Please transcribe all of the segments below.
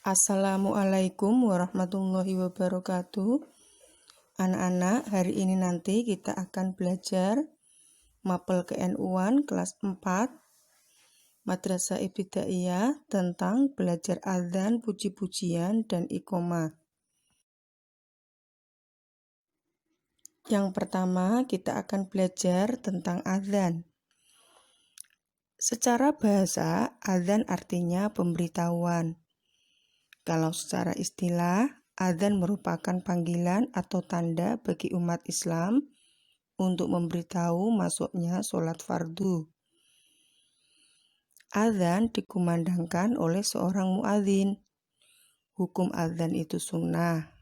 Assalamualaikum warahmatullahi wabarakatuh. Anak-anak, hari ini nanti kita akan belajar Mapel KNU-an kelas 4 Madrasah Ibtidaiyah tentang belajar adzan, puji-pujian, dan iqomah. Yang pertama, kita akan belajar tentang adzan. Secara bahasa, adzan artinya pemberitahuan. Kalau secara istilah, adzan merupakan panggilan atau tanda bagi umat Islam untuk memberitahu masuknya sholat fardu. Adzan dikumandangkan oleh seorang muadzin. Hukum adzan itu sunnah.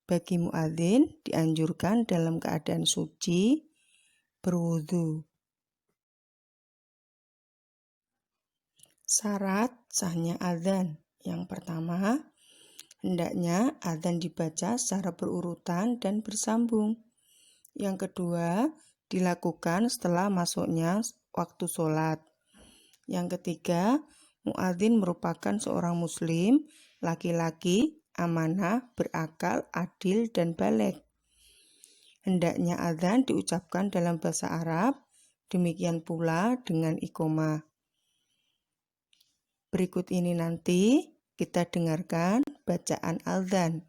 Bagi muadzin dianjurkan dalam keadaan suci berwudu. Syarat sahnya adzan. Yang pertama, hendaknya adzan dibaca secara berurutan dan bersambung. Yang kedua, dilakukan setelah masuknya waktu sholat. Yang ketiga, muadzin merupakan seorang muslim, laki-laki, amanah, berakal, adil, dan baligh. Hendaknya adzan diucapkan dalam bahasa Arab, demikian pula dengan iqomah. Berikut ini nanti kita dengarkan bacaan adzan.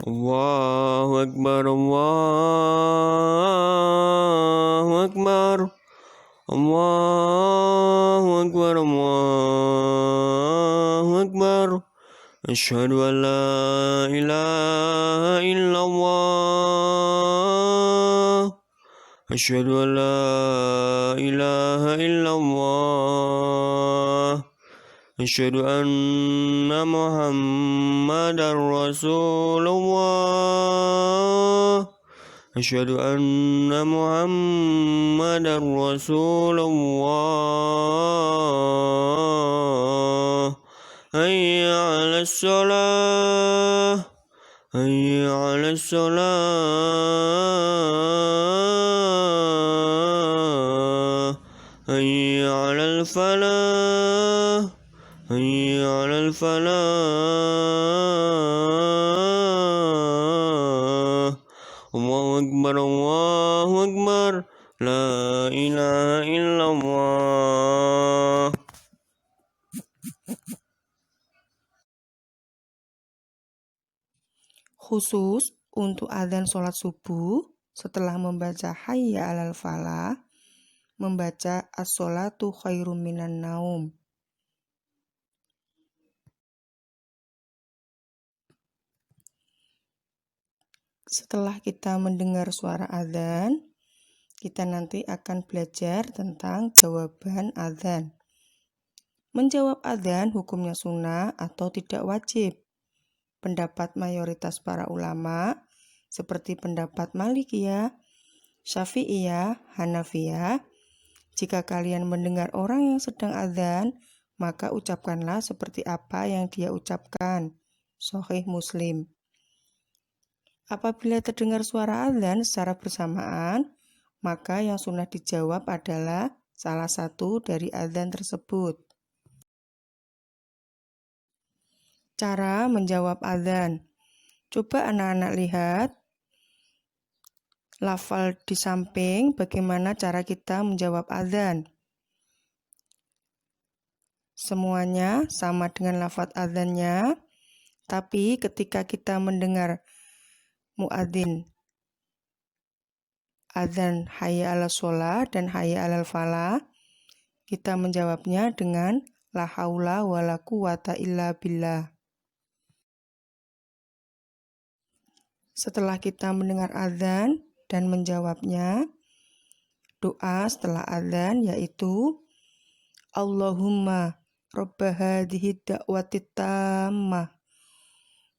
Allahu Akbar, Allahu Akbar, Allahu Akbar, Allahu Akbar. Asyhadu an la ilaha illallah. Asyhadu an la ilaha illallah. Asyhadu anna Muhammadar Rasulullah. Asyhadu anna Muhammadar Rasulullah. Hayya 'alas shalah. Hayya 'alas shalah. Hayya 'alal falah. Hayya 'alal falah. Allahu Akbar, Allahu Akbar. La ilaha illallah. Khusus untuk adzan sholat subuh, setelah membaca hayya 'alal falah, membaca as-sholatu khairum minan naum. Setelah kita mendengar suara adzan, kita nanti akan belajar tentang jawaban adzan. Menjawab adzan hukumnya sunnah atau tidak wajib. Pendapat mayoritas para ulama seperti pendapat Malikiyah, Syafi'iyah, Hanafiyah, jika kalian mendengar orang yang sedang adzan, maka ucapkanlah seperti apa yang dia ucapkan. Sahih Muslim. Apabila terdengar suara adzan secara bersamaan, maka yang sunnah dijawab adalah salah satu dari adzan tersebut. Cara menjawab adzan. Coba anak-anak lihat lafal di samping bagaimana cara kita menjawab adzan. Semuanya sama dengan lafaz adzannya, tapi ketika kita mendengar muadzin adzan hayya 'alas shalah dan hayya 'alal falah, kita menjawabnya dengan la haula wala quwata illa billah. Setelah kita mendengar adzan dan menjawabnya, doa setelah adzan yaitu Allahumma rabba hadhihi da'wati tammah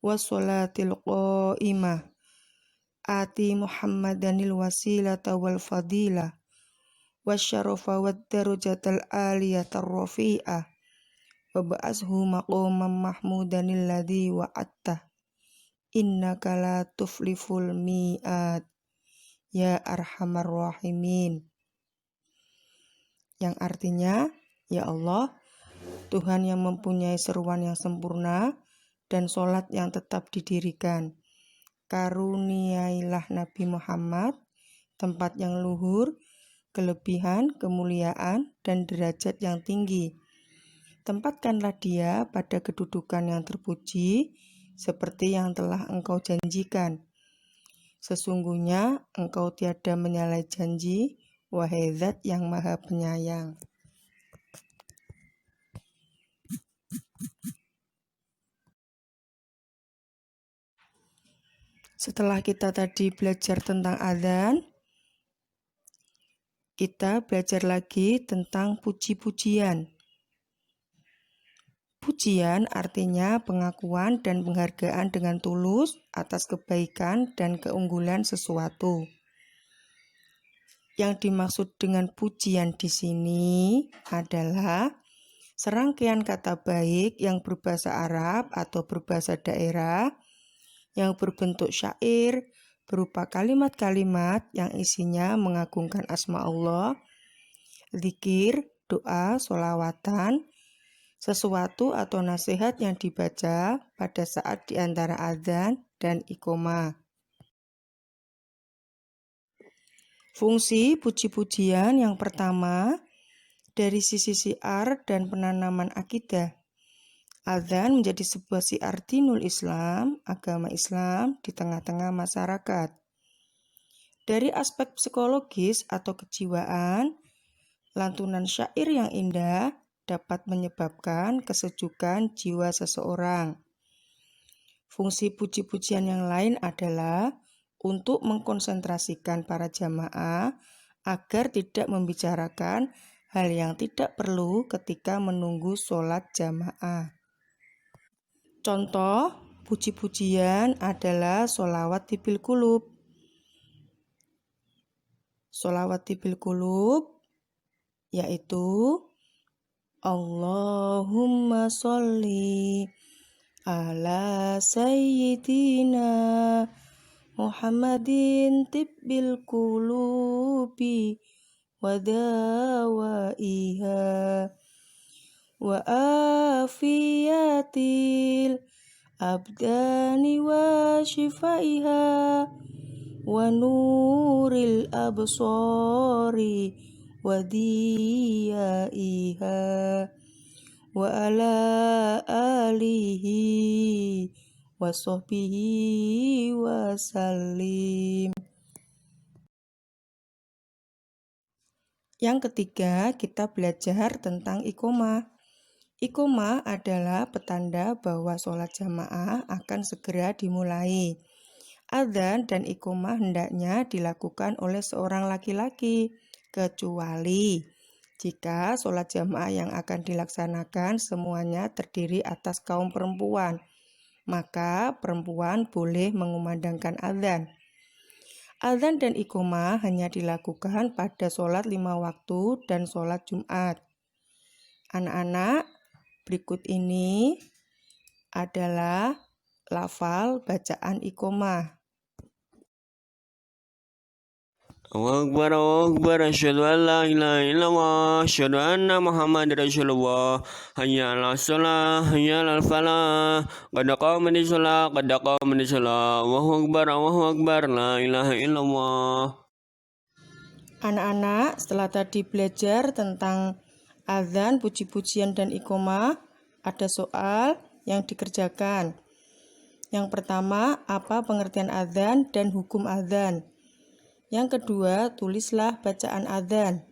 wassolatil qa'imah ati Muhammadanil wasilata wal fadilah wasyarafa wad darajatal aliyatar rafi'ah wa ba'ashu maqaman mahmudanil ladzi wa'attah innaka la tufliful mi'ad ya arhamar rahimin. Yang artinya, ya Allah, Tuhan yang mempunyai seruan yang sempurna dan sholat yang tetap didirikan. Karuniailah Nabi Muhammad tempat yang luhur, kelebihan, kemuliaan, dan derajat yang tinggi. Tempatkanlah dia pada kedudukan yang terpuji, seperti yang telah engkau janjikan. Sesungguhnya engkau tiada menyalahi janji, wahai Zat yang Maha Penyayang. Setelah kita tadi belajar tentang adzan, kita belajar lagi tentang puji-pujian. Pujian artinya pengakuan dan penghargaan dengan tulus atas kebaikan dan keunggulan sesuatu. Yang dimaksud dengan pujian di sini adalah serangkaian kata baik yang berbahasa Arab atau berbahasa daerah yang berbentuk syair berupa kalimat-kalimat yang isinya mengagungkan asma Allah, zikir, doa, sholawatan, sesuatu atau nasihat yang dibaca pada saat di antara adzan dan iqomah. Fungsi puji-pujian yang pertama, dari sisi syiar dan penanaman akidah. Adzan menjadi sebuah syiar dinul Islam, agama Islam di tengah-tengah masyarakat. Dari aspek psikologis atau kejiwaan, lantunan syair yang indah dapat menyebabkan kesejukan jiwa seseorang. Fungsi puji-pujian yang lain adalah untuk mengkonsentrasikan para jamaah agar tidak membicarakan hal yang tidak perlu ketika menunggu sholat jamaah. Contoh puji-pujian adalah sholawat tibil qulub. Sholawat tibil qulub yaitu Allahumma sholli ala sayyidina Muhammadin tibbil qulubi wa dawaiha wa afiyatil abdani wa shifaiha wa nuril absari wa diyaiha wa ala alihi wa sahbihi wa sallim. Yang ketiga, kita belajar tentang iqomah. Iqomah adalah petanda bahwa sholat jamaah akan segera dimulai. Adzan dan iqomah hendaknya dilakukan oleh seorang laki-laki, kecuali jika sholat jamaah yang akan dilaksanakan semuanya terdiri atas kaum perempuan, maka perempuan boleh mengumandangkan adzan. Adzan dan iqomah hanya dilakukan pada sholat 5 waktu dan sholat Jumat. Anak-anak, berikut ini adalah lafal bacaan iqomah. Allahu Akbar, asyhadu an la ilaha illallah, asyhadu anna Muhammadar Rasulullah, hayya 'alas shalah, hayya 'alal falah, qad qamatis shalah, Allahu Akbar, la ilaha illallah. Anak-anak, setelah tadi belajar tentang adzan, puji-pujian dan iqomah, ada soal yang dikerjakan. Yang pertama, apa pengertian adzan dan hukum adzan? Yang kedua, tulislah bacaan adzan.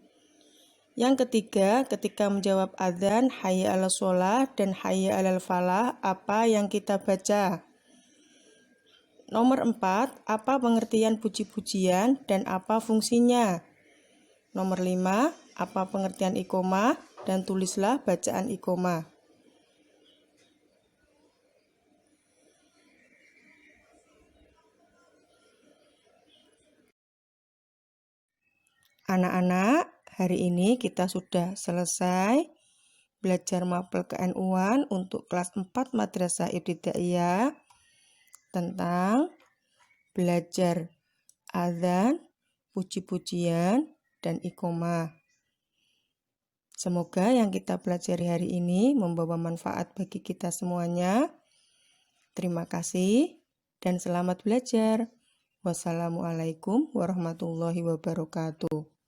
Yang ketiga, ketika menjawab adzan, hayya 'alas shalah dan hayya 'alal falah, apa yang kita baca? Nomor 4, apa pengertian puji-pujian dan apa fungsinya? Nomor 5, apa pengertian iqomah dan tulislah bacaan iqomah. Anak-anak, hari ini kita sudah selesai belajar mapel KNU-an untuk kelas 4 Madrasah Ibtidaiyah tentang belajar adzan, puji-pujian, dan iqomah. Semoga yang kita pelajari hari ini membawa manfaat bagi kita semuanya. Terima kasih dan selamat belajar. Wassalamualaikum warahmatullahi wabarakatuh.